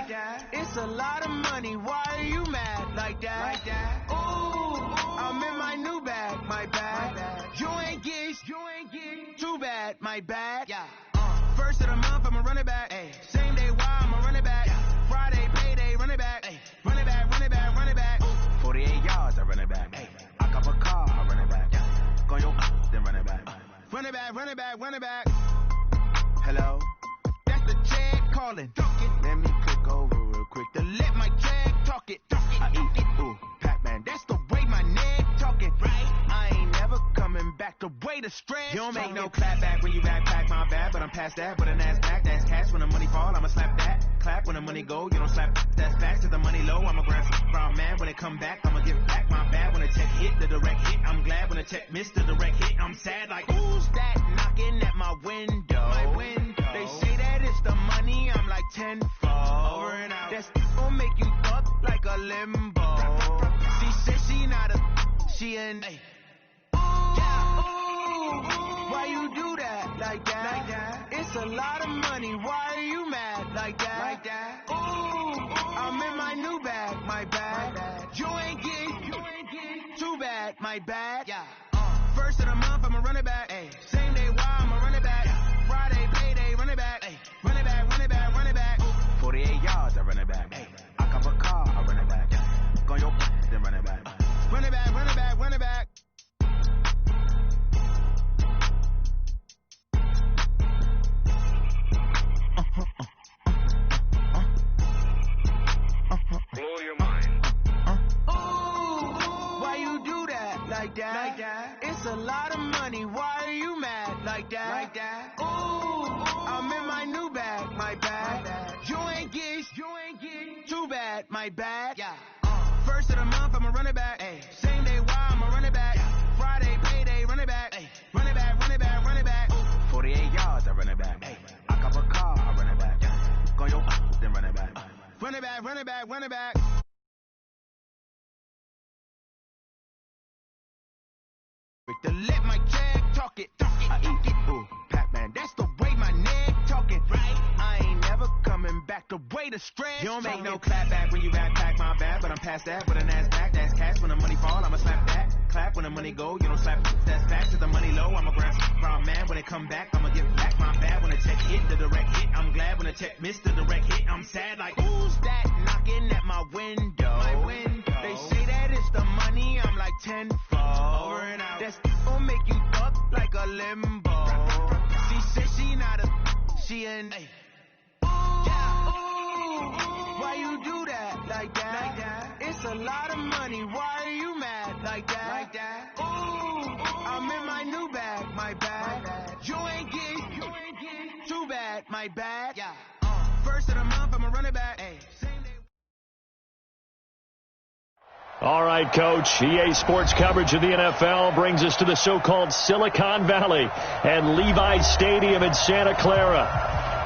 that. It's a lot of money. Why are you mad like that? Ooh, I'm in my new bag. My bad. You ain't get too bad. My bad. Yeah. First of the month, I'ma run it back. Ay. Same day, why I'ma run it back. Yeah. Friday, payday, run it back. Ay. Run it back, run it back, run it back. 48 yards, I run it back. Ay. I cop a car, I run it back. Yeah. Go your then run it back. Run it back, run it back, run it back. Hello? That's the check calling. Let me click over real quick to let my check talk it. I eat it, ooh, Pac-Man. That's the way my neck talking. Right? I ain't never coming back. The way the stretch. You don't make no clap back when you backpack, my bad, but I'm past that. But an ass back, that's cash. When the money fall, I'ma slap that. Clap when the money go, you don't slap. That's facts. To the money low, I'ma grab some brown man. When it come back, I'ma give back my bad. When the check hit, the direct hit. I'm glad when the check missed the direct hit. I'm sad like, who's that knocking at my window? My window. They say that it's the money, I'm like tenfold. Over and out. That's gon' make you fuck like a limbo. She said she not a, she an A. Why you do that like that? It's a lot of money. Why are you mad like that? Ooh, I'm in my new bag. My bad. You ain't get too bad. My bad. Yeah. First of the month, I'ma run it back. Ay. Same day, why I'ma run it back. Yeah. Friday, payday, run it back. Ay. Run it back, run it back, run it back. 48 yards, I run it back. Ay. I cop a car, I run it back. Yeah. Go your then run it back. Run it back, run it back, run it back. Blow your mind. Why you do that like that? It's a lot of money. Why are you mad like that? Ooh, I'm in my new bag. My bad. You ain't get too bad. My bad. Yeah. First of the month, I'ma run it back. Ay. Same day, why I'ma run it back. Yeah. Friday, payday, run it back. Ay. Run it back, run it back, run it back. 48 yards, I run it back. Ay. I cop a car, I run it back. Yeah. Go your then run it back. Run it back, run it back, run it back. To let my check talk it. I eat it, ooh, Pac-Man. That's the way my neck talking. Right? I ain't never coming back. The way the stretch. You don't make no clap back when you backpack, my bad, but I'm past that. With an ass back, that's cash. When the money fall, I'ma slap that. Clap when the money go, you don't slap. That's facts. To the money low, I'ma grab some brown man. When it come back, I'ma give back my bad. When the check hit, the direct hit. I'm glad when the check missed the direct hit. I'm sad like, who's that knocking at my window? My window. They say that it's the money, I'm like tenfold. Over and out. That's gon' make you fuck like a limbo. She said she not a, she an A. Why you do that like that? It's a lot of money. Why are you mad like that? Ooh, I'm in my new bag. My bad. You ain't get too bad. My bad. Yeah. First of the month, I'ma run it back. Ay. All right, Coach. EA Sports coverage of the NFL brings us to the so-called Silicon Valley and Levi Stadium in Santa Clara.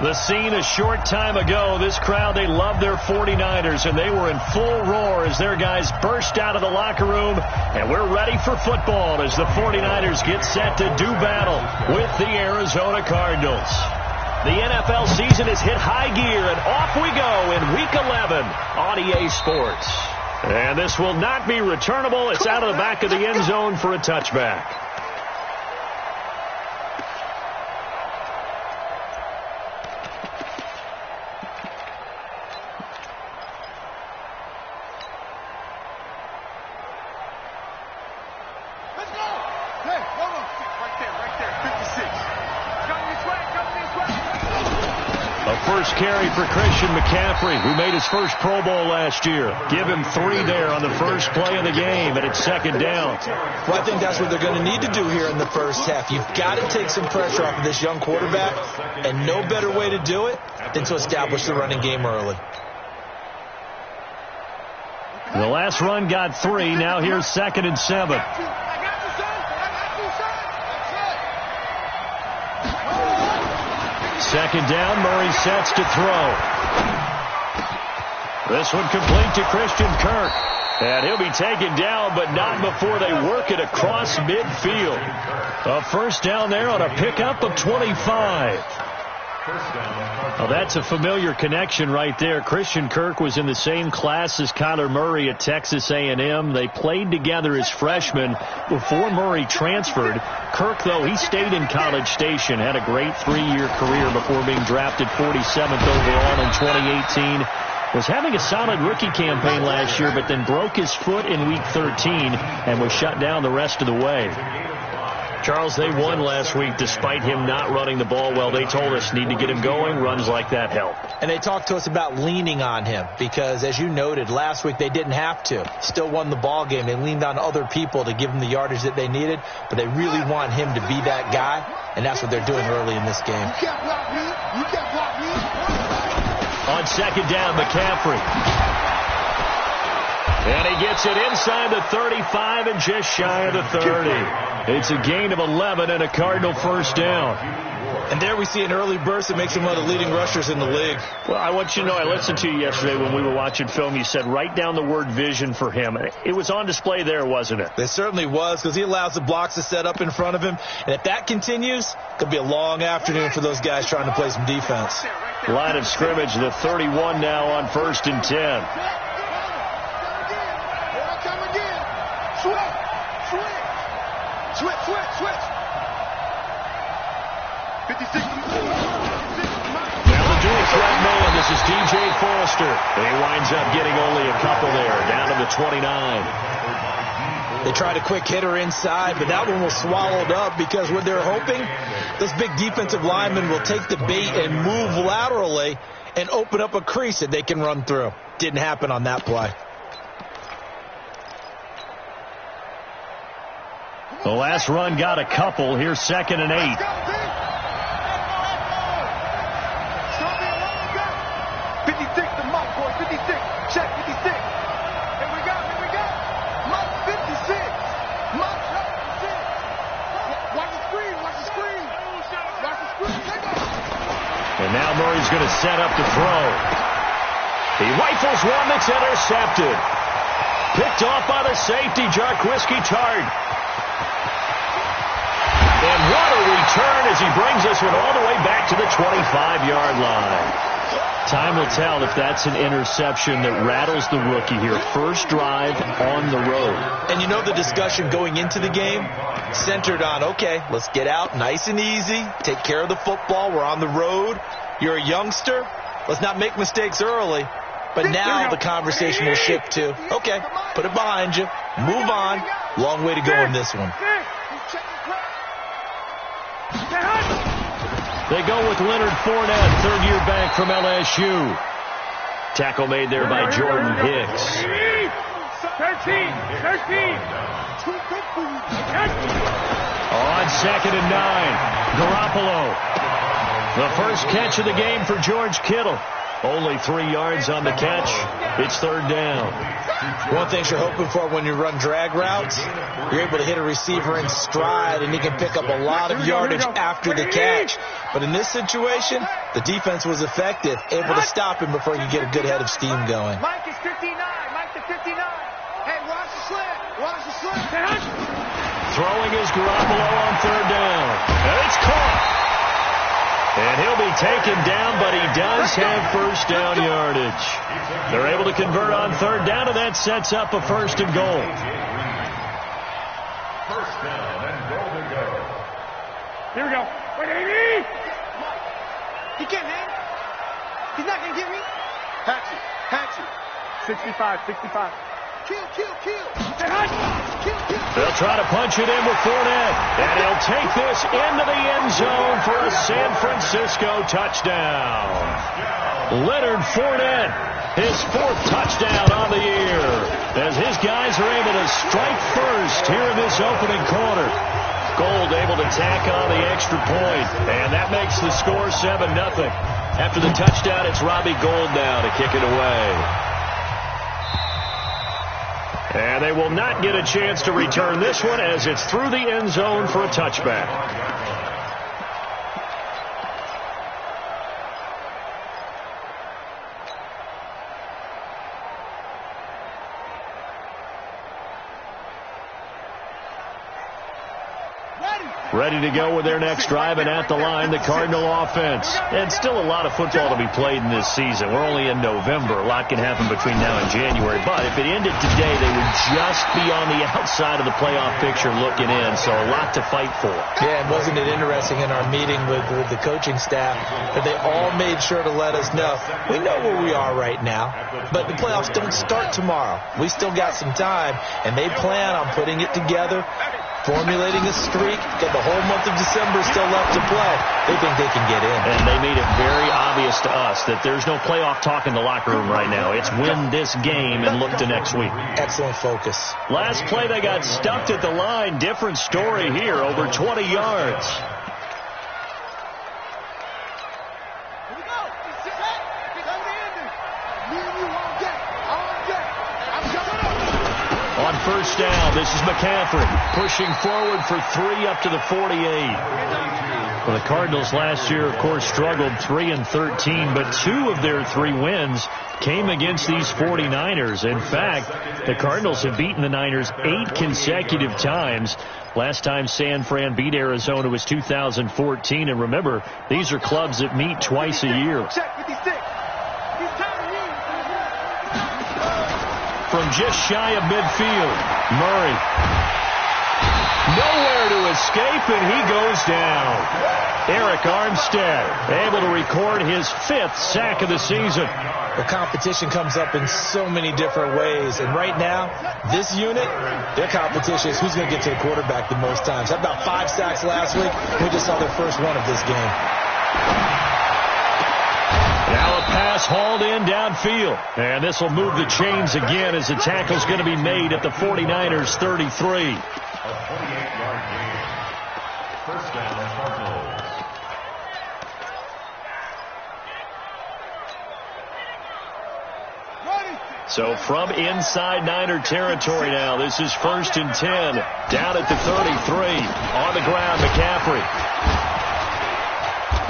The scene a short time ago, this crowd, they loved their 49ers, and they were in full roar as their guys burst out of the locker room, and we're ready for football as the 49ers get set to do battle with the Arizona Cardinals. The NFL season has hit high gear, and off we go in Week 11 on EA Sports. And this will not be returnable. It's out of the back of the end zone for a touchback. Let's go! Hey, hold on. Right there. 56. Got me this way. A first carry for Christian McCaffrey, who made his first Pro Bowl last year. Give him 3 there on the first play of the game, and it's second down. Well, I think that's what they're going to need to do here in the first half. You've got to take some pressure off of this young quarterback, and no better way to do it than to establish the running game early. The last run got 3. Now here's 2nd and 7. Second down, Murray sets to throw. This one complete to Christian Kirk. And he'll be taken down, but not before they work it across midfield. A first down there on a pickup of 25. Well, that's a familiar connection right there. Christian Kirk was in the same class as Kyler Murray at Texas A&M. They played together as freshmen before Murray transferred. Kirk, though, he stayed in College Station, had a great 3-year career before being drafted 47th overall in 2018. Was having a solid rookie campaign last year, but then broke his foot in Week 13 and was shut down the rest of the way. Charles, they won last week despite him not running the ball well. They told us need to get him going. Runs like that help. And they talked to us about leaning on him because, as you noted, last week they didn't have to. Still won the ball game. They leaned on other people to give them the yardage that they needed, but they really want him to be that guy, and that's what they're doing early in this game. You can't block me. You can't block me. On second down, McCaffrey. And he gets it inside the 35 and just shy of the 30. It's a gain of 11 and a Cardinal first down. And there we see an early burst that makes him one of the leading rushers in the league. Well, I want you to know, I listened to you yesterday when we were watching film. You said write down the word vision for him. It was on display there, wasn't it? It certainly was, because he allows the blocks to set up in front of him. And if that continues, it'll be a long afternoon for those guys trying to play some defense. Line of scrimmage, the 31 now on 1st and 10. Switch. 56. Now the dual threat man, this is DJ Foster. And he winds up getting only a couple there, down to the 29. They tried a quick hitter inside, but that one was swallowed up because what they're hoping, those big defensive linemen will take the bait and move laterally and open up a crease that they can run through. Didn't happen on that play. The last run got a couple. Here's 2nd and 8. 56 to Mike, boy. 56. Check 56. Here we go. Mike 56. Mike 56. Watch the screen. And now Murray's going to set up to throw. He rifles one that's intercepted. Picked off by the safety, Jarquiski Tart. And what a return as he brings this one all the way back to the 25-yard line. Time will tell if that's an interception that rattles the rookie here. First drive on the road. And you know the discussion going into the game centered on, okay, let's get out nice and easy, take care of the football, we're on the road, you're a youngster, let's not make mistakes early. But now the conversation will shift to, okay, put it behind you, move on, long way to go in this one. They go with Leonard Fournette, third-year back from LSU. Tackle made there by Jordan Hicks. 13. On 2nd and 9, Garoppolo. The first catch of the game for George Kittle. Only 3 yards on the catch. It's 3rd down. One thing you're hoping for when you run drag routes, you're able to hit a receiver in stride, and he can pick up a lot of yardage after the catch. But in this situation, the defense was effective, able to stop him before he could get a good head of steam going. Mike is 59. Mike to 59. Hey, watch the slant. Throwing is Garoppolo on 3rd down. And it's caught. And he'll be taken down, but he does have first down yardage. They're able to convert on 3rd down, and that sets up a 1st and goal. First down and goal to go. Here we go. Wait, he can't hang. He's not going to get me. Hatchet. 65. Kill. They'll try to punch it in with Fournette, and he'll take this into the end zone for a San Francisco touchdown. Leonard Fournette, his 4th touchdown on the year, as his guys are able to strike first here in this opening quarter. Gold able to tack on the extra point, and that makes the score 7-0. After the touchdown, it's Robbie Gould now to kick it away. And they will not get a chance to return this one as it's through the end zone for a touchback. Ready. Ready to go with their next drive, and at the line, the Cardinal offense. And still a lot of football to be played in this season. We're only in November. A lot can happen between now and January. But if it ended today, they would just be on the outside of the playoff picture looking in. So a lot to fight for. Yeah, and wasn't it interesting in our meeting with the coaching staff that they all made sure to let us know, we know where we are right now, but the playoffs don't start tomorrow. We still got some time, and they plan on putting it together, formulating a streak, got the whole month of December still left to play. They think they can get in. And they made it very obvious to us that there's no playoff talk in the locker room right now. It's win this game and look to next week. Excellent focus. Last play, they got stuffed at the line. Different story here, over 20 yards. On first down, this is McCaffrey pushing forward for 3 up to the 48. Well, the Cardinals last year, of course, struggled 3-13, but 2 of their 3 wins came against these 49ers. In fact, the Cardinals have beaten the Niners 8 consecutive times. Last time San Fran beat Arizona was 2014. And remember, these are clubs that meet twice a year. From just shy of midfield, Murray. Nowhere to escape, and he goes down. Eric Armstead able to record his 5th sack of the season. The competition comes up in so many different ways, and right now, this unit, their competition is who's going to get to the quarterback the most times. Had about 5 sacks last week. We just saw their first one of this game. Now a pass hauled in downfield. And this will move the chains again as the tackle's going to be made at the 49ers 33. A 48-yard gain. First down, Cardinals. So from inside Niner territory now, this is 1st and 10. Down at the 33. On the ground, McCaffrey.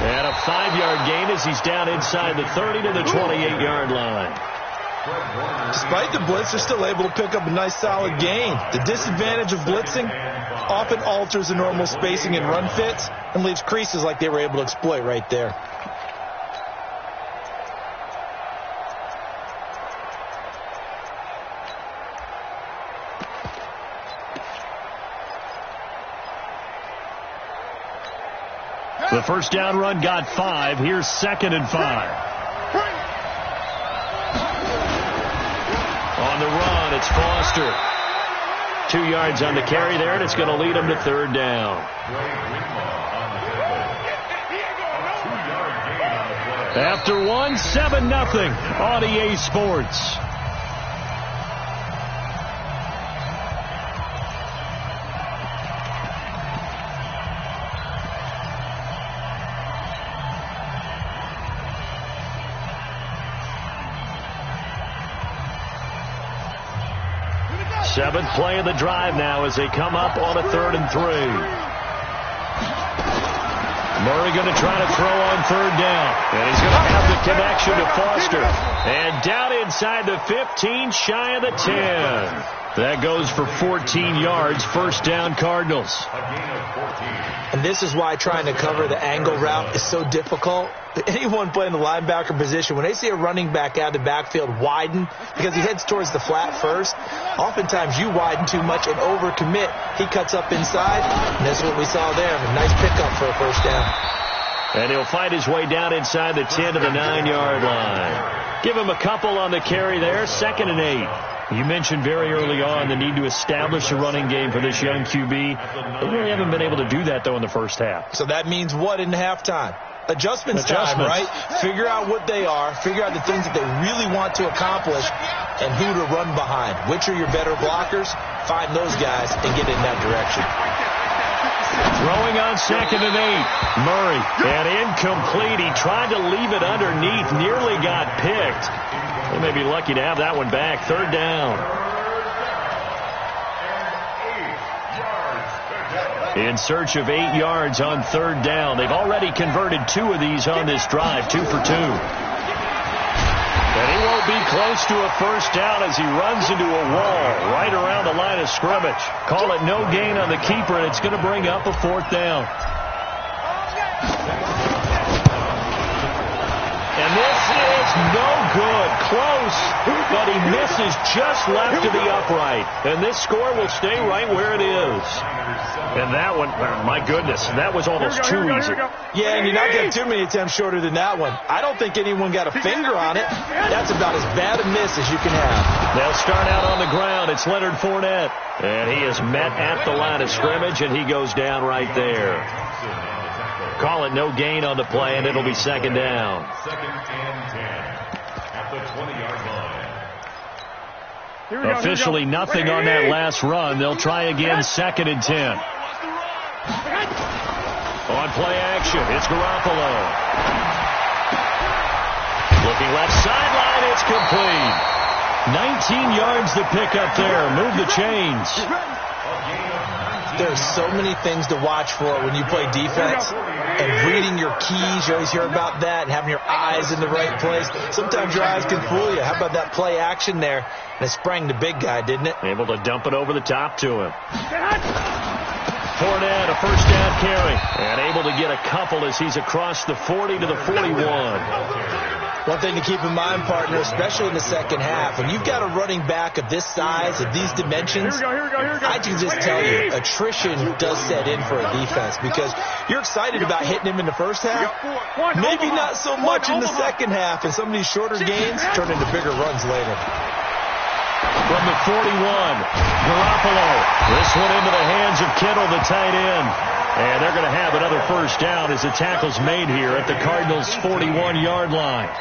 And a 5-yard gain as he's down inside the 30 to the 28-yard line. Despite the blitz, they're still able to pick up a nice solid gain. The disadvantage of blitzing often alters the normal spacing and run fits and leaves creases like they were able to exploit right there. The first down run got 5. Here's 2nd and 5. On the run, it's Foster. 2 yards on the carry there, and it's going to lead him to 3rd down. After 1, 7-0 on EA Sports. Seventh play of the drive now as they come up on a 3rd and 3. Murray going to try to throw on 3rd down. And he's going to have the connection to Foster. And down inside the 15, shy of the 10. That goes for 14 yards. First down, Cardinals. And this is why trying to cover the angle route is so difficult. Anyone playing the linebacker position, when they see a running back out of the backfield widen because he heads towards the flat first, oftentimes you widen too much and overcommit. He cuts up inside, and that's what we saw there. A nice pickup for a first down. And he'll find his way down inside the 10 to the 9-yard line. Give him a couple on the carry there. 2nd and 8. You mentioned very early on the need to establish a running game for this young QB. They really haven't been able to do that, though, in the first half. So that means what in halftime? Adjustments time, right? Figure out what they are, figure out the things that they really want to accomplish, and who to run behind. Which are your better blockers? Find those guys and get in that direction. Throwing on 2nd and 8. Murray, and incomplete. He tried to leave it underneath, nearly got picked. They may be lucky to have that one back. 3rd down. In search of 8 yards on 3rd down. They've already converted 2 of these on this drive, 2 for 2. And he won't will be close to a first down as he runs into a wall right around the line of scrimmage. Call it no gain on the keeper, and it's going to bring up a fourth down. And this is no good. Close, but he misses just left of the upright. And this score will stay right where it is. And that one, my goodness, that was almost too easy. Yeah, and you're not getting too many attempts shorter than that one. I don't think anyone got a finger on it. That's about as bad a miss as you can have. They'll start out on the ground. It's Leonard Fournette. And he is met at the line of scrimmage, and he goes down right there. Call it no gain on the play, and it'll be second down. Second and 10 at the 20-yard line. Officially nothing on that last run. They'll try again, second and 10. On play action, it's Garoppolo. Looking left sideline, it's complete. 19 yards to pick up there. Move the chains. There's so many things to watch for when you play defense. And reading your keys, you always hear about that, and having your eyes in the right place. Sometimes your eyes can fool you. How about that play action there? And it sprang the big guy, didn't it? Able to dump it over the top to him. Fournette, a first down carry. And able to get a couple as he's across the 40 to the 41. One thing to keep in mind, partner, especially in the second half, when you've got a running back of this size, of these dimensions, I can just tell you, attrition does set in for a defense because you're excited about hitting him in the first half. Maybe not so much in the second half, and some of these shorter gains turn into bigger runs later. From the 41, Garoppolo. This one into the hands of Kittle, the tight end. And they're going to have another first down as the tackle's made here at the Cardinals' 41-yard line.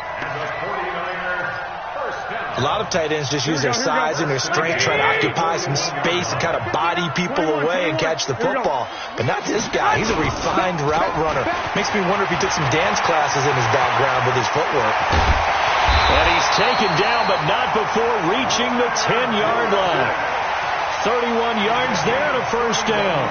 A lot of tight ends just use their size and their strength, try to occupy some space and kind of body people away and catch the football. But not this guy. He's a refined route runner. Makes me wonder if he took some dance classes in his background with his footwork. And he's taken down, but not before reaching the 10-yard line. 31 yards there and a first down.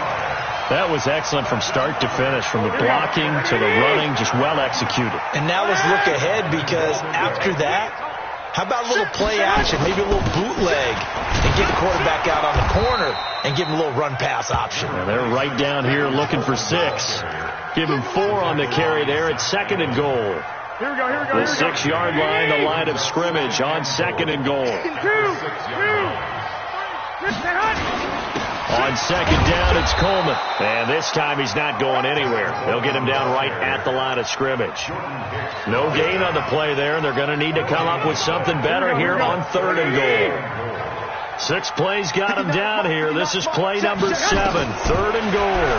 That was excellent from start to finish, from the blocking to the running, just well executed. And now let's look ahead, because after that, how about a little play action, maybe a little bootleg, and get the quarterback out on the corner and give him a little run-pass option. And they're right down here looking for 6. Give him 4 on the carry there at second and goal. The 6-yard line, the line of scrimmage on second and goal. On second down, it's Coleman. And this time he's not going anywhere. They'll get him down right at the line of scrimmage. No gain on the play there, and they're going to need to come up with something better here on third and goal. 6 plays got him down here. This is play number 7, third and goal.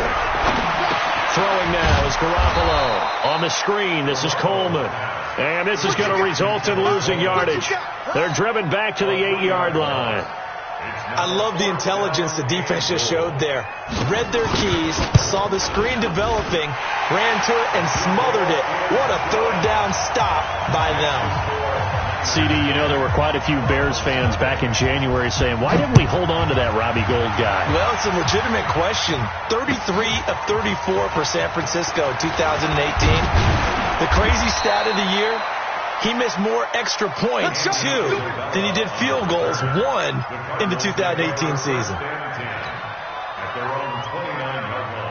Throwing now is Garoppolo. On the screen, this is Coleman. And this is going to result in losing yardage. They're driven back to the 8-yard line. I love the intelligence the defense just showed there. Read their keys, saw the screen developing, ran to it, and smothered it. What a third down stop by them. CD, you know, there were quite a few Bears fans back in January saying, why didn't we hold on to that Robbie Gould guy? Well, it's a legitimate question. 33 of 34 for San Francisco in 2018. The crazy stat of the year, he missed more extra points, 2, than he did field goals, 1, in the 2018 season. At their own 29-yard line.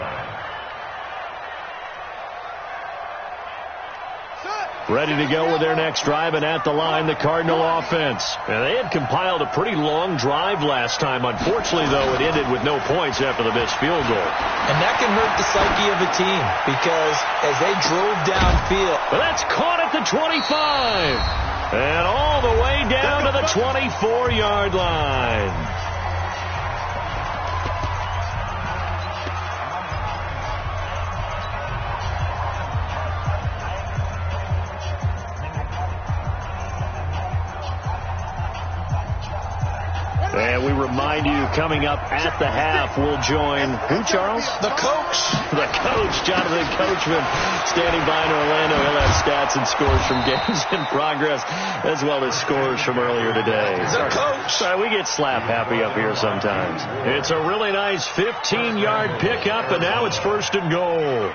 Ready to go with their next drive, and at the line, the Cardinal offense. And they had compiled a pretty long drive last time. Unfortunately, though, it ended with no points after the missed field goal. And that can hurt the psyche of a team, because as they drove downfield. But that's caught at the 25. And all the way down to the 24-yard line. And we remind you, coming up at the half, we'll join who, Charles? The coach. The coach, Jonathan Coachman, standing by in Orlando. He'll have stats and scores from games in progress, as well as scores from earlier today. The coach. Sorry, we get slap happy up here sometimes. It's a really nice 15-yard pickup, and now it's first and goal.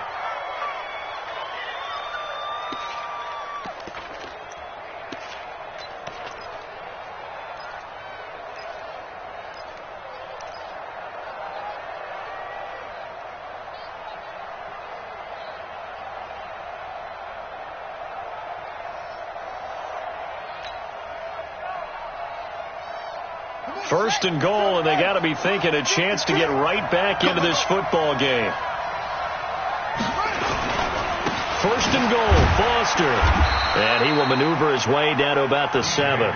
First and goal, and they got to be thinking a chance to get right back into this football game. First and goal, Foster. And he will maneuver his way down to about the 7.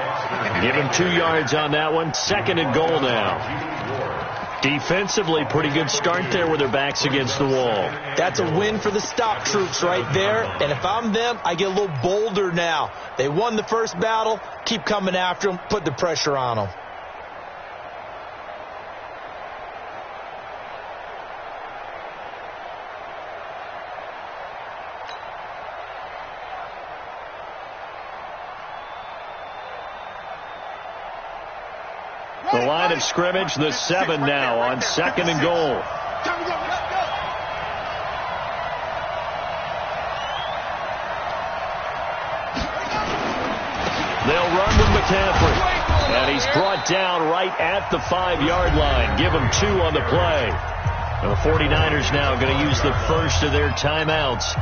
Give him 2 yards on that one. Second and goal now. Defensively, pretty good start there with their backs against the wall. That's a win for the stop troops right there. And if I'm them, I get a little bolder now. They won the first battle. Keep coming after them. Put the pressure on them. The line of scrimmage, the 7 now on second and goal. They'll run with McCaffrey. And he's brought down right at the 5-yard line. Give him 2 on the play. The 49ers now going to use the first of their timeouts,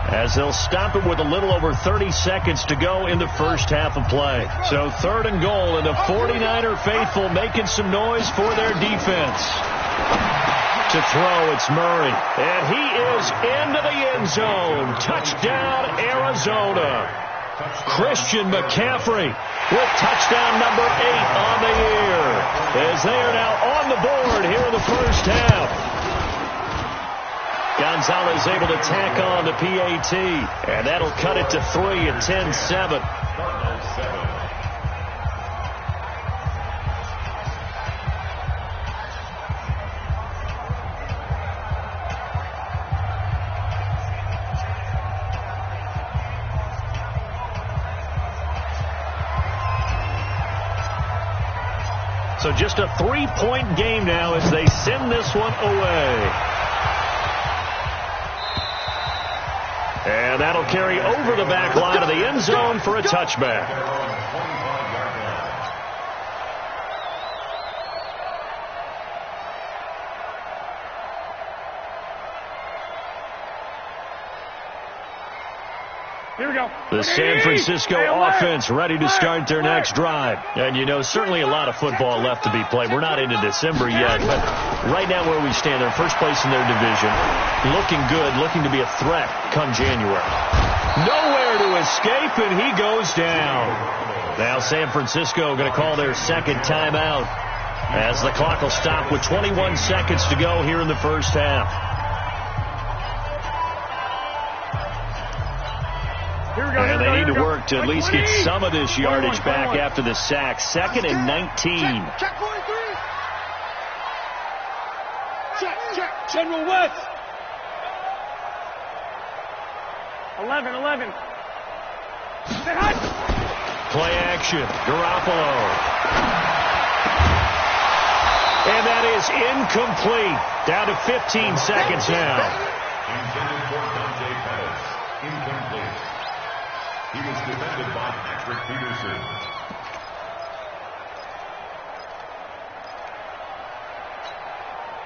as they'll stop it with a little over 30 seconds to go in the first half of play. So third and goal, and the 49er faithful making some noise for their defense. To throw, it's Murray. And he is into the end zone. Touchdown, Arizona. Christian McCaffrey with touchdown number 8 on the year, as they are now on the board here in the first half. Gonzalez able to tack on the PAT, and that'll cut it to 3 at 10-7. So just a 3-point game now as they send this one away. And that'll carry over the back line of the end zone for a touchback. Here we go. The San Francisco offense ready to start their next drive. And, you know, certainly a lot of football left to be played. We're not into December yet, but right now where we stand, they're first place in their division. Looking good, looking to be a threat come January. Nowhere to escape, and he goes down. Now San Francisco going to call their second timeout, as the clock will stop with 21 seconds to go here in the first half. And they need to work to at least get some of this yardage back after the sack. 2nd and 19. Check 43. Check. General West. 11. Play action. Garoppolo. And that is incomplete. Down to 15 seconds now. Intended for Dante Pettis. Incomplete. He was defended by Patrick Peterson.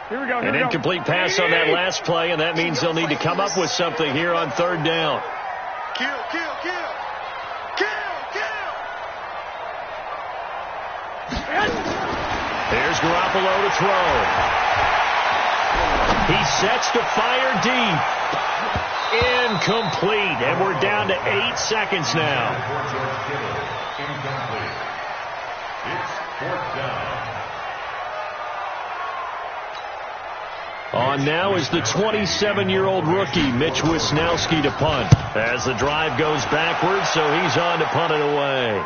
Here we go. An incomplete pass on that last play, and that means they'll need to come up with something here on third down. Kill. There's Garoppolo to throw. He sets to fire deep. Incomplete, and we're down to 8 seconds now. Incomplete. It's 4th down. On now is the 27-year-old rookie, Mitch Wisnowski, to punt, as the drive goes backwards, so he's on to punt it away.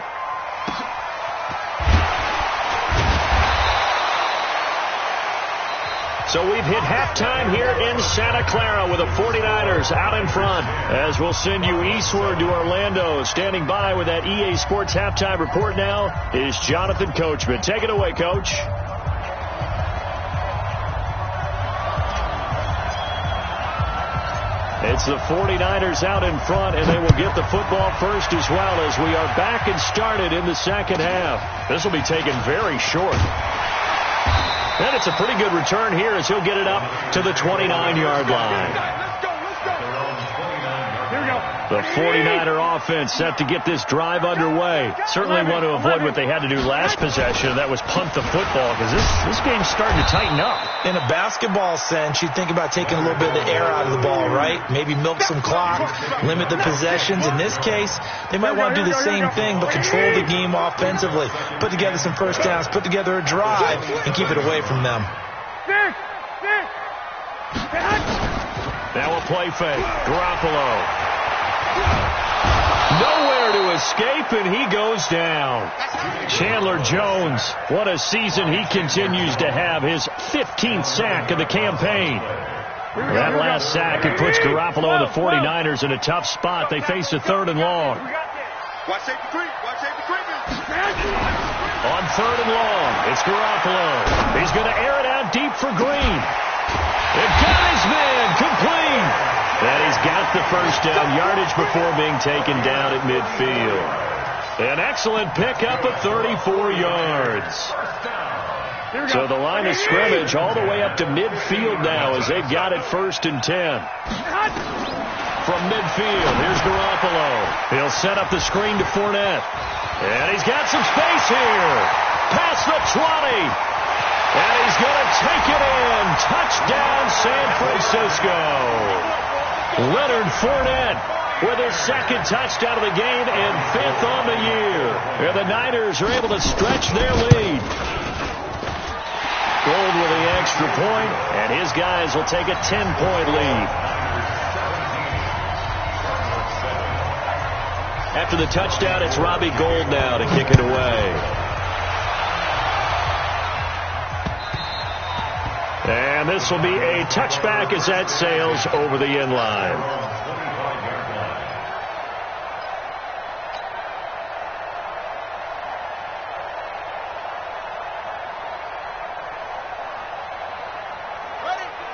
So we've hit halftime here in Santa Clara with the 49ers out in front, as we'll send you eastward to Orlando. Standing by with that EA Sports halftime report now is Jonathan Coachman. Take it away, Coach. It's the 49ers out in front, and they will get the football first as well, as we are back and started in the second half. This will be taken very short. And it's a pretty good return here as he'll get it up to the 29-yard line. Here we go. The 49er offense set to get this drive underway. Certainly want to avoid what they had to do last possession. That was punt the football, because this game's starting to tighten up. In a basketball sense, you think about taking a little bit of the air out of the ball, right? Maybe milk some clock, limit the possessions. In this case, they might want to do the same thing, but control the game offensively. Put together some first downs, put together a drive, and keep it away from them. Now a play fake. Garoppolo. Nowhere to escape, and he goes down. Chandler Jones, what a season he continues to have. His 15th sack of the campaign. That last sack, it puts Garoppolo and the 49ers in a tough spot. They face a 3rd and long. On 3rd and long, it's Garoppolo. He's going to air it out deep for Green. It got his man complete. And he's got the first down, yardage before being taken down at midfield. An excellent pickup of 34 yards. So the line of scrimmage all the way up to midfield now as they've got it 1st and 10. From midfield, here's Garoppolo. He'll set up the screen to Fournette. And he's got some space here. Past the 20. And he's going to take it in. Touchdown, San Francisco. Leonard Fournette with his 2nd touchdown of the game and 5th on the year. And the Niners are able to stretch their lead. Gold with the extra point, and his guys will take a 10-point lead. After the touchdown, it's Robbie Gould now to kick it away. And this will be a touchback as that sails over the end line.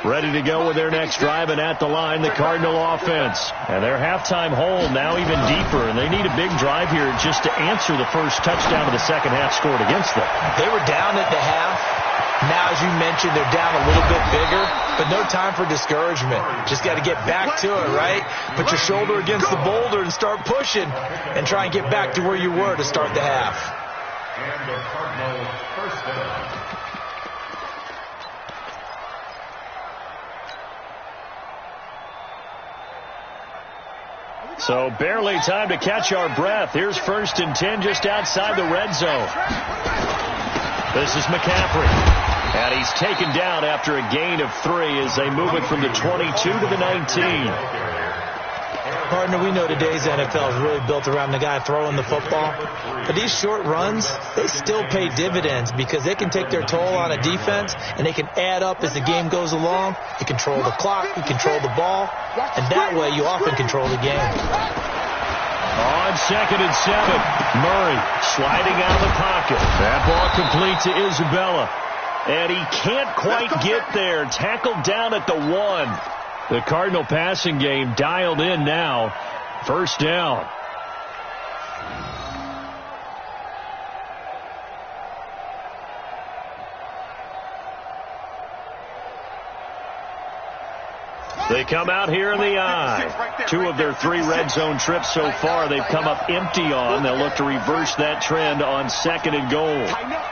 Ready to go with their next drive, and at the line, the Cardinal offense. And their halftime hole now even deeper, and they need a big drive here just to answer the first touchdown of the second half scored against them. They were down at the half. Now, as you mentioned, they're down a little bit bigger, but no time for discouragement. Just got to get back to it, right? Put your shoulder against the boulder and start pushing and try and get back to where you were to start the half. And the Cardinal first down. So barely time to catch our breath. Here's 1st and 10 just outside the red zone. This is McCaffrey. And he's taken down after a gain of 3 as they move it from the 22 to the 19. Partner, we know today's NFL is really built around the guy throwing the football. But these short runs, they still pay dividends because they can take their toll on a defense and they can add up as the game goes along. You control the clock, you control the ball, and that way you often control the game. On 2nd and 7, Murray sliding out of the pocket. That ball complete to Isabella. And he can't quite get there. Tackled down at the 1. The Cardinal passing game dialed in now. 1st down. They come out here in the eye. 2 of their 3 red zone trips so far they've come up empty on. They'll look to reverse that trend on 2nd and goal. Tighten up.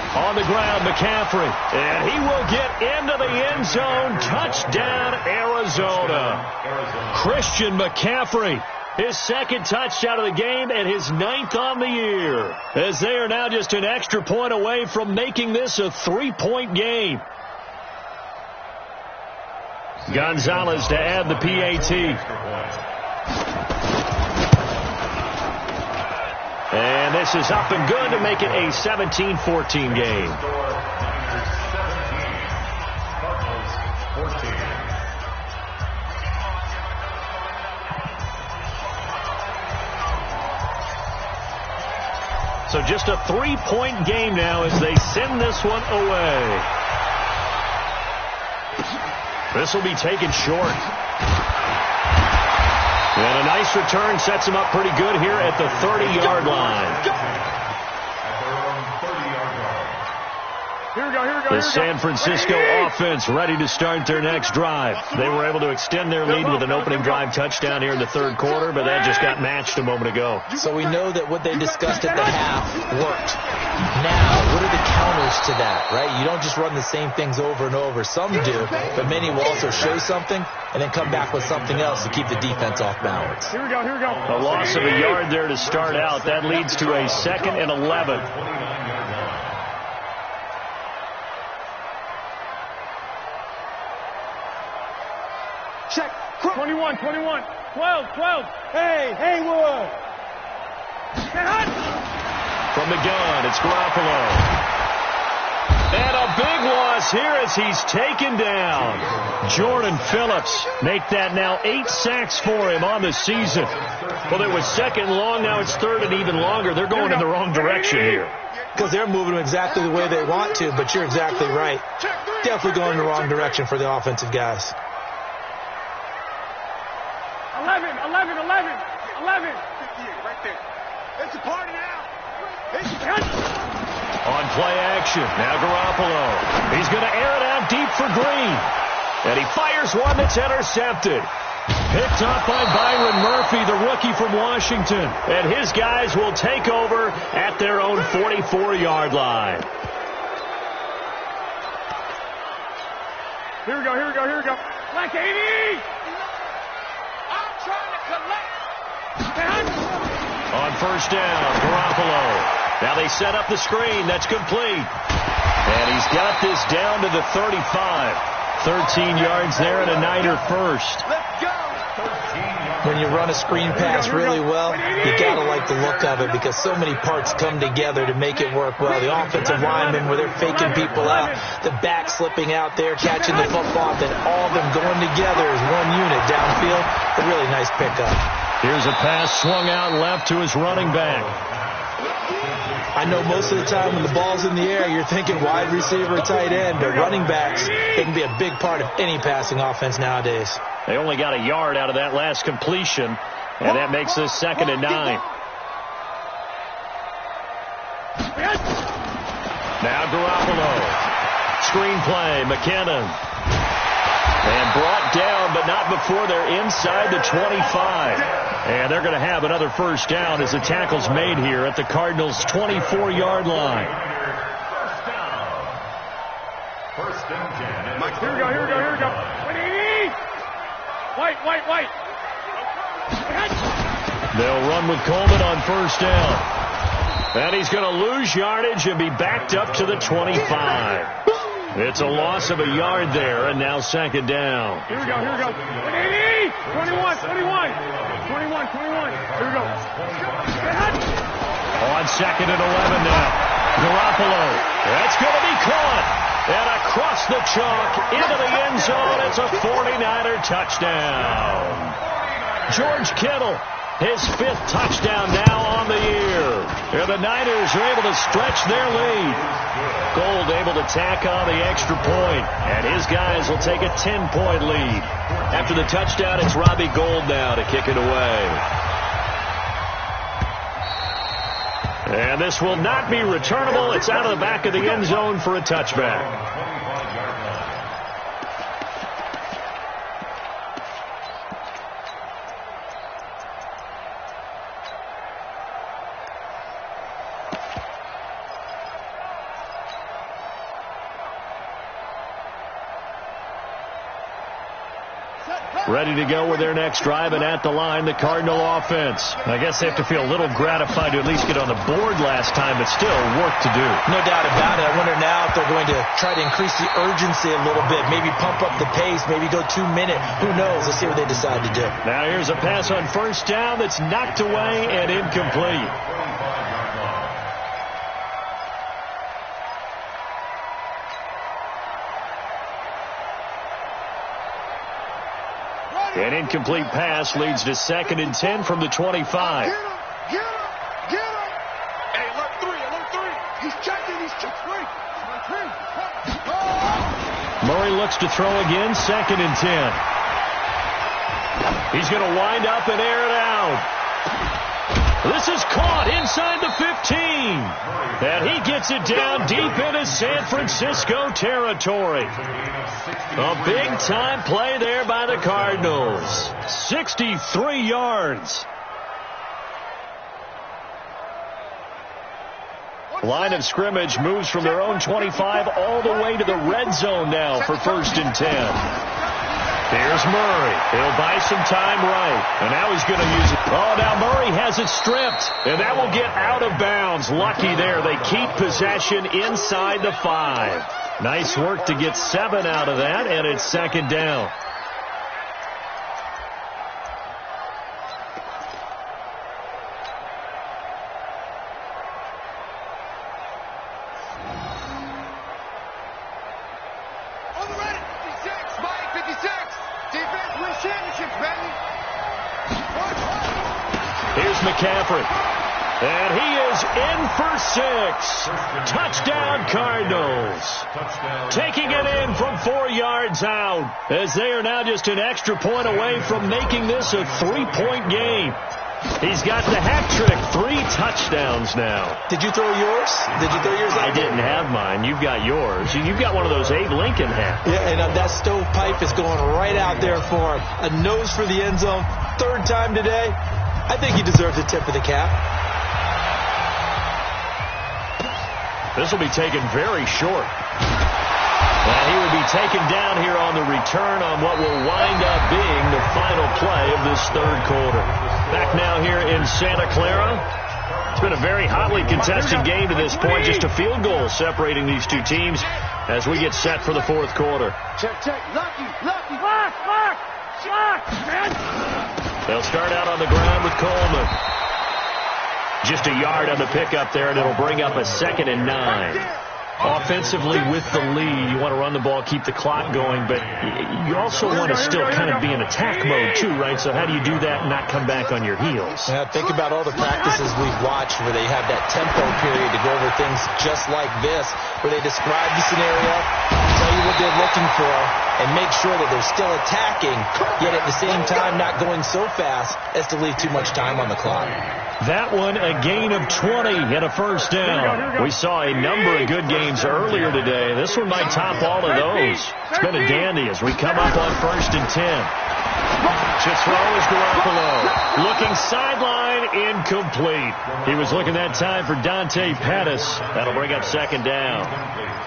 On the ground, McCaffrey. And he will get into the end zone. Touchdown, Arizona. Christian McCaffrey. His 2nd touchdown of the game and his 9th on the year. As they are now just an extra point away from making this a 3-point game. Gonzalez to add the PAT. And this is up and good to make it a 17-14 game. So just a 3-point game now as they send this one away. This will be taken short. And a nice return sets him up pretty good here at the 30-yard line. The San Francisco offense ready to start their next drive. They were able to extend their lead with an opening drive touchdown here in the third quarter, but that just got matched a moment ago. So we know that what they discussed at the half worked. Now, what are the counters to that, right? You don't just run the same things over and over. Some do, but many will also show something and then come back with something else to keep the defense off balance. Here we go. A loss of a yard there to start out. That leads to a 2nd and 11. Check. 21. 12. Hey, Haywood. From the gun, it's Garoppolo. And a big loss here as he's taken down. Jordan Phillips make that now 8 sacks for him on the season. Well, it was 2nd and long. Now it's 3rd and even longer. They're going in the wrong direction here. Because they're moving exactly the way they want to, but you're exactly right. Definitely going in the wrong direction for the offensive guys. 11. 58 right there. It's a party now. On play action, now Garoppolo. He's going to air it out deep for Green. And he fires one that's intercepted. Picked up by Byron Murphy, the rookie from Washington. And his guys will take over at their own 44-yard line. Here we go. Like 80. I'm trying to collect. On first down, Garoppolo. Now they set up the screen. That's complete. And he's got this down to the 35. 13 yards there and a Niner first. Let's go. When you run a screen pass really well, you got to like the look of it because so many parts come together to make it work well. The offensive linemen where they're faking people out, the back slipping out there, catching the football, then all of them going together as one unit downfield. A really nice pickup. Here's a pass swung out left to his running back. I know most of the time when the ball's in the air, you're thinking wide receiver, tight end, but running backs, they can be a big part of any passing offense nowadays. They only got a yard out of that last completion, and that makes this 2nd and 9. Now Garoppolo. Screenplay, McKinnon. And brought down, but not before they're inside the 25. And they're going to have another first down as the tackle's made here at the Cardinals' 24-yard line. First and 10. Mike, here we go. White. They'll run with Coleman on first down. And he's going to lose yardage and be backed up to the 25. It's a loss of a yard there, and now 2nd down. Here we go. 21. Here we go. On 2nd and 11 now. Garoppolo. That's going to be caught. And across the chalk into the end zone. It's a 49er touchdown. George Kittle, his 5th touchdown now on the year. And the Niners are able to stretch their lead. Gold able to tack on the extra point, and his guys will take a 10-point lead. After the touchdown, it's Robbie Gould now to kick it away. And this will not be returnable. It's out of the back of the end zone for a touchback. Ready to go with their next drive, and at the line, the Cardinal offense. I guess they have to feel a little gratified to at least get on the board last time, but still work to do. No doubt about it. I wonder now if they're going to try to increase the urgency a little bit, maybe pump up the pace, maybe go 2 minute. Who knows? Let's see what they decide to do. Now here's a pass on first down that's knocked away and incomplete. An incomplete pass leads to 2nd and 10 from the 25. Get him. Hey, alert 3. He's checking. Murray looks to throw again, 2nd and 10. He's going to wind up and air it out. This is caught inside the 15. And he gets it down deep into San Francisco territory. A big-time play there by the Cardinals. 63 yards. Line of scrimmage moves from their own 25 all the way to the red zone now for 1st and 10. Here's Murray. He'll buy some time right. And now he's going to use it. Oh, now Murray has it stripped. And that will get out of bounds. Lucky there. They keep possession inside the 5. Nice work to get 7 out of that, and it's 2nd down. McCaffrey. And he is in for 6. Touchdown, Cardinals. Taking it in from 4 yards out, as they are now just an extra point away from making this a 3-point game. He's got the hat trick. 3 touchdowns now. Did you throw yours? I didn't have mine. You've got yours. You've got one of those Abe Lincoln hats. Yeah, and that stovepipe is going right out there for him. A nose for the end zone. 3rd time today. I think he deserves a tip of the cap. This will be taken very short. And he will be taken down here on the return on what will wind up being the final play of this 3rd quarter. Back now here in Santa Clara. It's been a very hotly contested game to this point. Just a field goal separating these two teams as we get set for the 4th quarter. Check. Lucky. Lock, man. They'll start out on the ground with Coleman. Just a yard on the pickup there, and it'll bring up a 2nd and 9. Offensively with the lead, you want to run the ball, keep the clock going, but you also want to still kind of be in attack mode too, right? So how do you do that and not come back on your heels? Yeah, think about all the practices we've watched where they have that tempo period to go over things just like this, where they describe the scenario, tell you what they're looking for, and make sure that they're still attacking, yet at the same time not going so fast as to leave too much time on the clock. That one, a gain of 20 and a 1st down. We saw a number of good games earlier today. This one might top all of those. It's been a dandy as we come up on 1st and 10. To throw is Garoppolo. Looking sideline, incomplete. He was looking that time for Dante Pettis. That'll bring up 2nd down.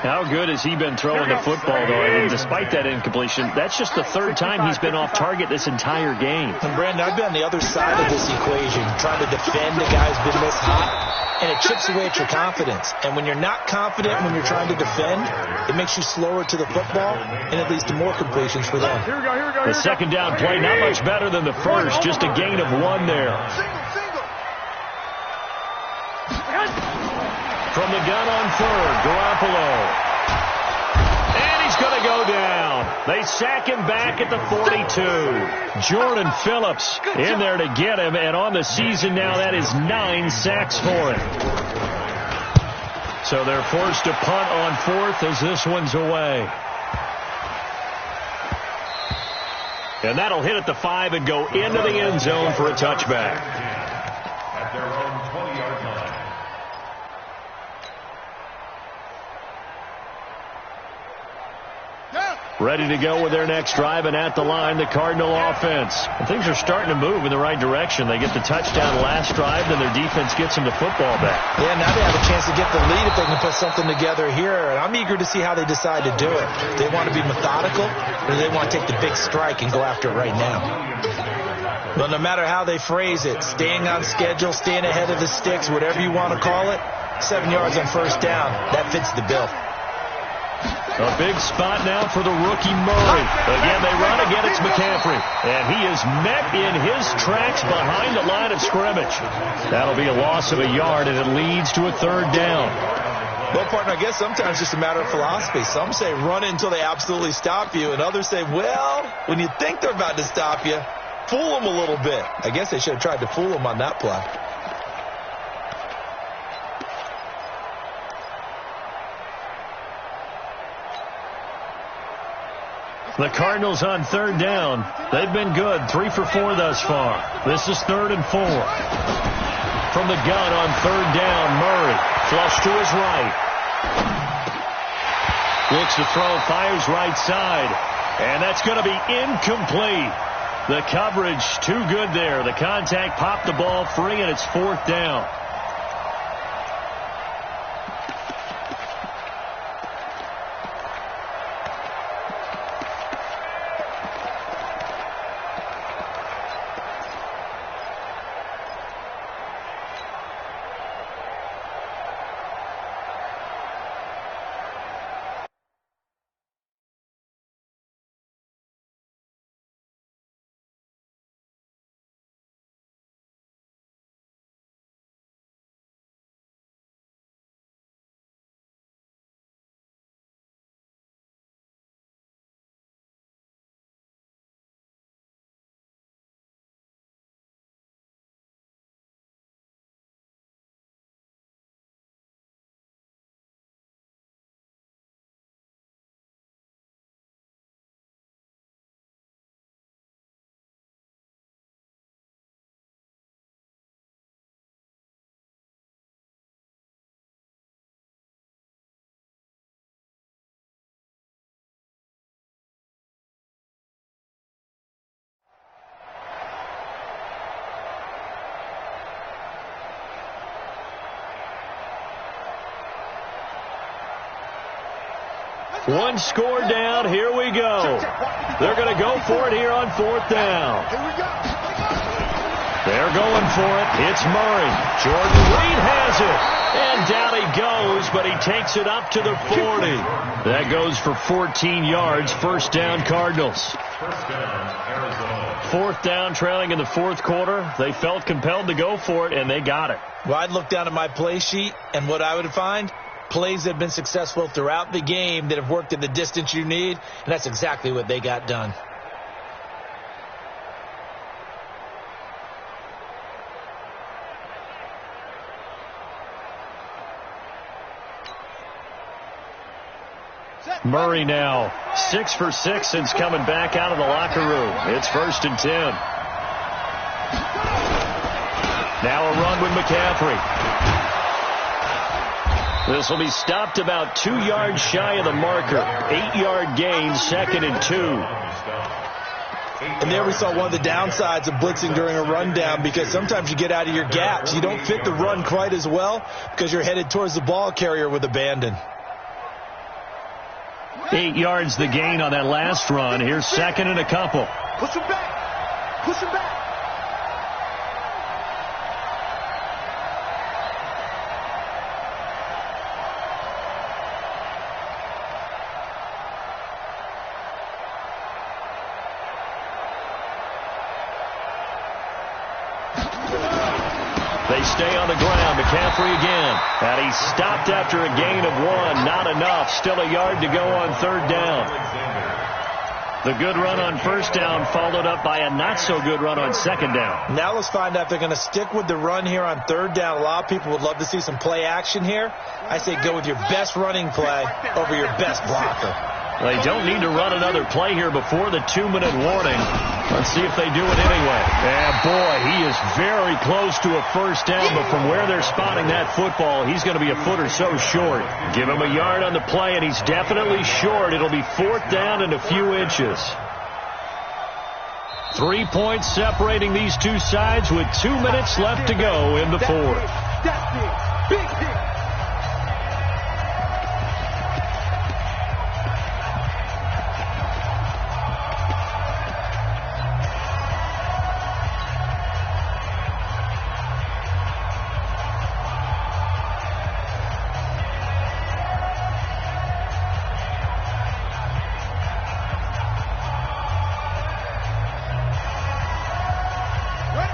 How good has he been throwing the football, though? And despite that incompletion, that's just the 3rd time he's been off target this entire game. And Brandon, I've been on the other side of this equation, trying to defend a guy who's been this hot, and it chips away at your confidence. And when you're not confident when you're trying to defend, it makes you slower to the football, and it leads to more completions for them. Here we go. The 2nd down play, not much better than the 1st, just a gain of 1 there. From the gun on 3rd, Garoppolo. And he's going to go down. They sack him back at the 42. Jordan Phillips in there to get him, and on the season now, that is 9 sacks for him. So they're forced to punt on 4th as this one's away. And that'll hit at the 5 and go into the end zone for a touchback. At their own 20-yard line. Ready to go with their next drive, and at the line, the Cardinal offense. And things are starting to move in the right direction. They get the touchdown last drive, then their defense gets them the football back. Yeah, now they have a chance to get the lead if they can put something together here. And I'm eager to see how they decide to do it. Do they want to be methodical, or do they want to take the big strike and go after it right now? But no matter how they phrase it, staying on schedule, staying ahead of the sticks, whatever you want to call it, 7 yards on 1st down, that fits the bill. A big spot now for the rookie Murray. Again, they run again. It's McCaffrey. And he is met in his tracks behind the line of scrimmage. That'll be a loss of a yard, and it leads to a 3rd down. Well, partner, I guess sometimes it's just a matter of philosophy. Some say run until they absolutely stop you, and others say, well, when you think they're about to stop you, fool them a little bit. I guess they should have tried to fool them on that play. The Cardinals on 3rd down. They've been good. 3 for 4 thus far. This is 3rd and 4. from the gun on third down. Murray, flush to his right. Looks to throw, fires right side. And that's going to be incomplete. The coverage too good there. The contact popped the ball free, and it's fourth down. One score down. Here we go. They're going to go for it here on fourth down. They're going for it. It's Murray. Jordan Reed has it. And down he goes, but he takes it up to the 40. That goes for 14 yards. First down, Cardinals. First down, Arizona. Fourth down, trailing in the fourth quarter. They felt compelled to go for it, and they got it. Well, I'd look down at my play sheet, and what I would find, plays that have been successful throughout the game that have worked at the distance you need, and that's exactly what they got done. Murray now 6 for 6 since coming back out of the locker room. It's 1st and 10. Now a run with McCaffrey. This will be stopped about 2 yards shy of the marker. 8-yard gain, 2nd and 2. And there we saw one of the downsides of blitzing during a rundown, because sometimes you get out of your gaps. You don't fit the run quite as well because you're headed towards the ball carrier with abandon. 8 yards the gain on that last run. Here's 2nd and a couple. Push him back. Push him back. They stay on the ground. McCaffrey again. And he's stopped after a gain of 1. Not enough. Still a yard to go on third down. The good run on first down followed up by a not-so-good run on second down. Now let's find out if they're going to stick with the run here on third down. A lot of people would love to see some play action here. I say go with your best running play over your best blocker. They don't need to run another play here before the 2-minute warning. Let's see if they do it anyway. And boy, he is very close to a first down, but from where they're spotting that football, he's going to be a foot or so short. Give him a yard on the play, and he's definitely short. It'll be fourth down and a few inches. 3 points separating these two sides with 2 minutes left to go in the fourth. That's it. Big hit.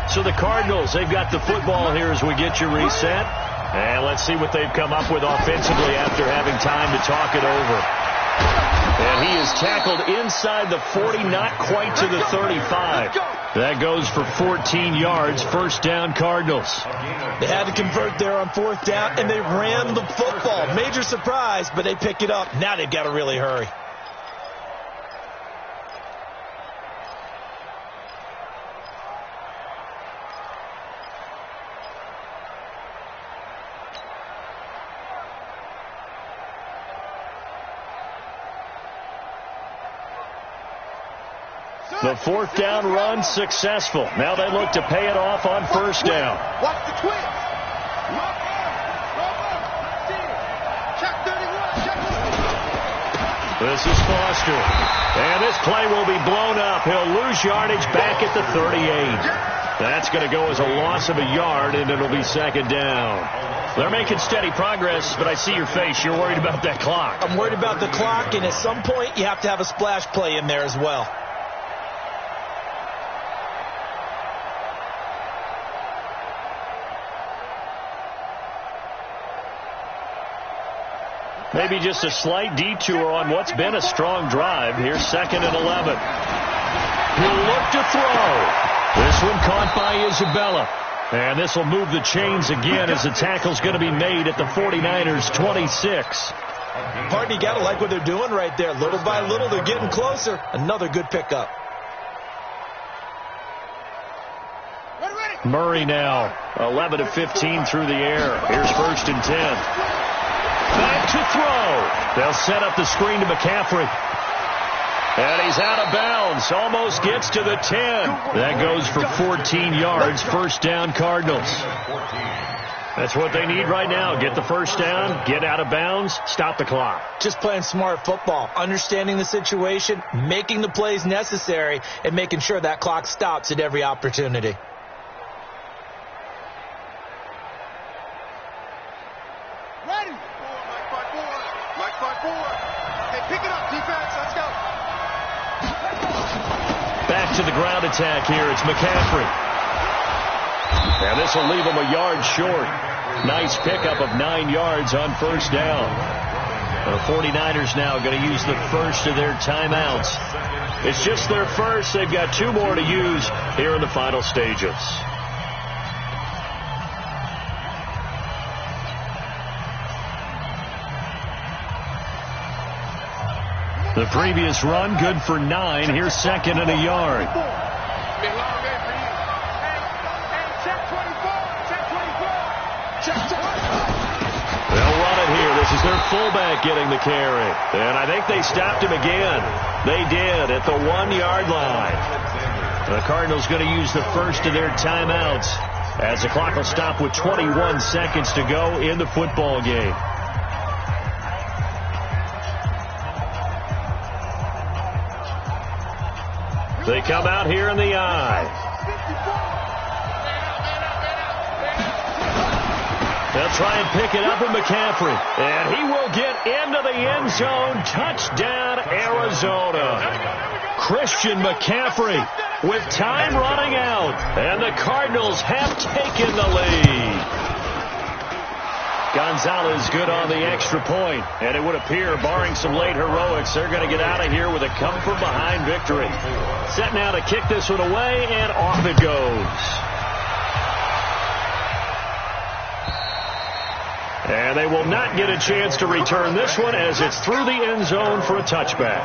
So the Cardinals, they've got the football here as we get you reset. And let's see what they've come up with offensively after having time to talk it over. And he is tackled inside the 40, not quite to the 35. That goes for 14 yards, first down Cardinals. They had to convert there on fourth down, and they ran the football. Major surprise, but they pick it up. Now they've got to really hurry. The fourth down run successful. Now they look to pay it off on first down. Watch the twist. This is Foster. And this play will be blown up. He'll lose yardage back at the 38. That's going to go as a loss of a yard, and it'll be second down. They're making steady progress, but I see your face. You're worried about that clock. I'm worried about the clock, and at some point you have to have a splash play in there as well. Maybe just a slight detour on what's been a strong drive. Here's 2nd and 11. He'll look to throw. This one caught by Isabella. And this will move the chains again as the tackle's going to be made at the 49ers 26. Pardon, you got to like what they're doing right there. Little by little, they're getting closer. Another good pickup. Murray now, 11 of 15 through the air. Here's 1st and 10. Back to throw. They'll set up the screen to McCaffrey. And he's out of bounds. Almost gets to the 10. That goes for 14 yards. First down, Cardinals. That's what they need right now. Get the first down, get out of bounds, stop the clock. Just playing smart football, understanding the situation, making the plays necessary, and making sure that clock stops at every opportunity. Back to the ground attack here. It's McCaffrey. And this will leave him a yard short. Nice pickup of 9 yards on first down. The 49ers now going to use the first of their timeouts. It's just their first. They've got 2 more to use here in the final stages. The previous run, good for 9. Here's 2nd and a yard. They'll run it here. This is their fullback getting the carry. And I think they stopped him again. They did at the 1-yard line. The Cardinals going to use the first of their timeouts as the clock will stop with 21 seconds to go in the football game. They come out here in the eye. They'll try and pick it up with McCaffrey. And he will get into the end zone. Touchdown, Arizona. Christian McCaffrey with time running out. And the Cardinals have taken the lead. Gonzalez good on the extra point. And it would appear, barring some late heroics, they're going to get out of here with a come-from-behind victory. Set now to kick this one away, and off it goes. And they will not get a chance to return this one as it's through the end zone for a touchback.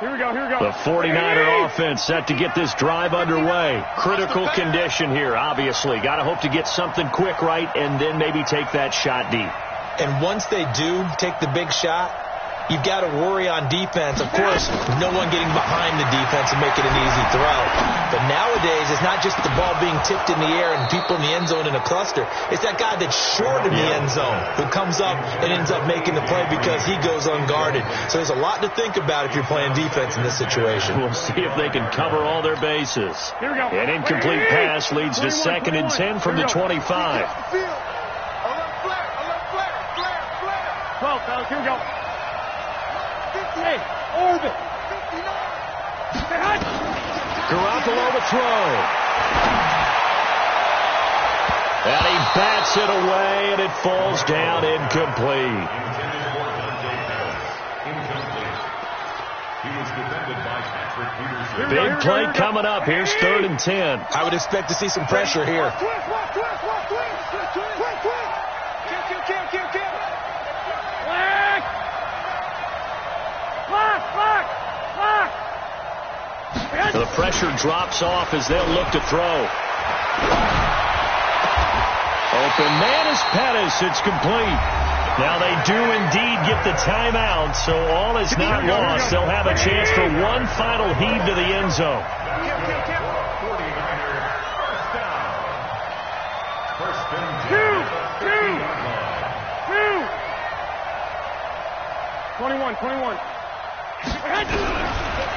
Here we go, here we go. The 49er offense set to get this drive underway. Critical condition here, obviously. Got to hope to get something quick right and then maybe take that shot deep. And once they do take the big shot, you've got to worry on defense. Of course, no one getting behind the defense and making an easy throw. But nowadays, it's not just the ball being tipped in the air and people in the end zone in a cluster. It's that guy that's short in the end zone who comes up and ends up making the play because he goes unguarded. So there's a lot to think about if you're playing defense in this situation. We'll see if they can cover all their bases. Here we go. An incomplete pass leads to 2nd and 10 from the 25. 12, fellas, here we go. 58, orbit. 59. Garoppolo to throw. And he bats it away, and it falls down incomplete. Big play coming up. Here's 3rd and 10. I would expect to see some pressure here. The pressure drops off as they'll look to throw. Open man is Pettis. It's complete. Now they do indeed get the timeout, so all is not lost. They'll have a chance for one final heave to the end zone. 21.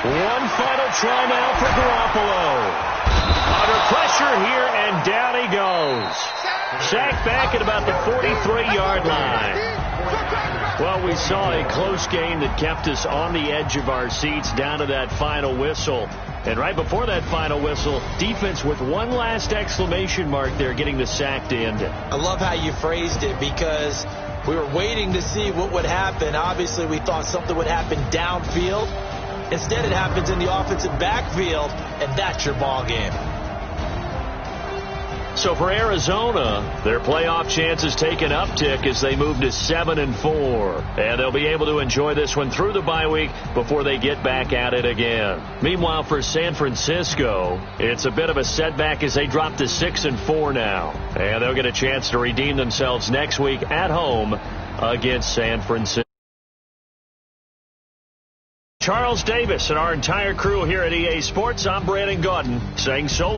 One final try now for Garoppolo. Under pressure here, and down he goes. Sacked back at about the 43-yard line. Well, we saw a close game that kept us on the edge of our seats down to that final whistle. And right before that final whistle, defense with one last exclamation mark there, getting the sack to end it. I love how you phrased it, because we were waiting to see what would happen. Obviously, we thought something would happen downfield. Instead, it happens in the offensive backfield, and that's your ball game. So for Arizona, their playoff chances take an uptick as they move to 7-4. And they'll be able to enjoy this one through the bye week before they get back at it again. Meanwhile, for San Francisco, it's a bit of a setback as they drop to 6-4 now. And they'll get a chance to redeem themselves next week at home against San Francisco. Charles Davis and our entire crew here at EA Sports, I'm Brandon Gaudin saying so long.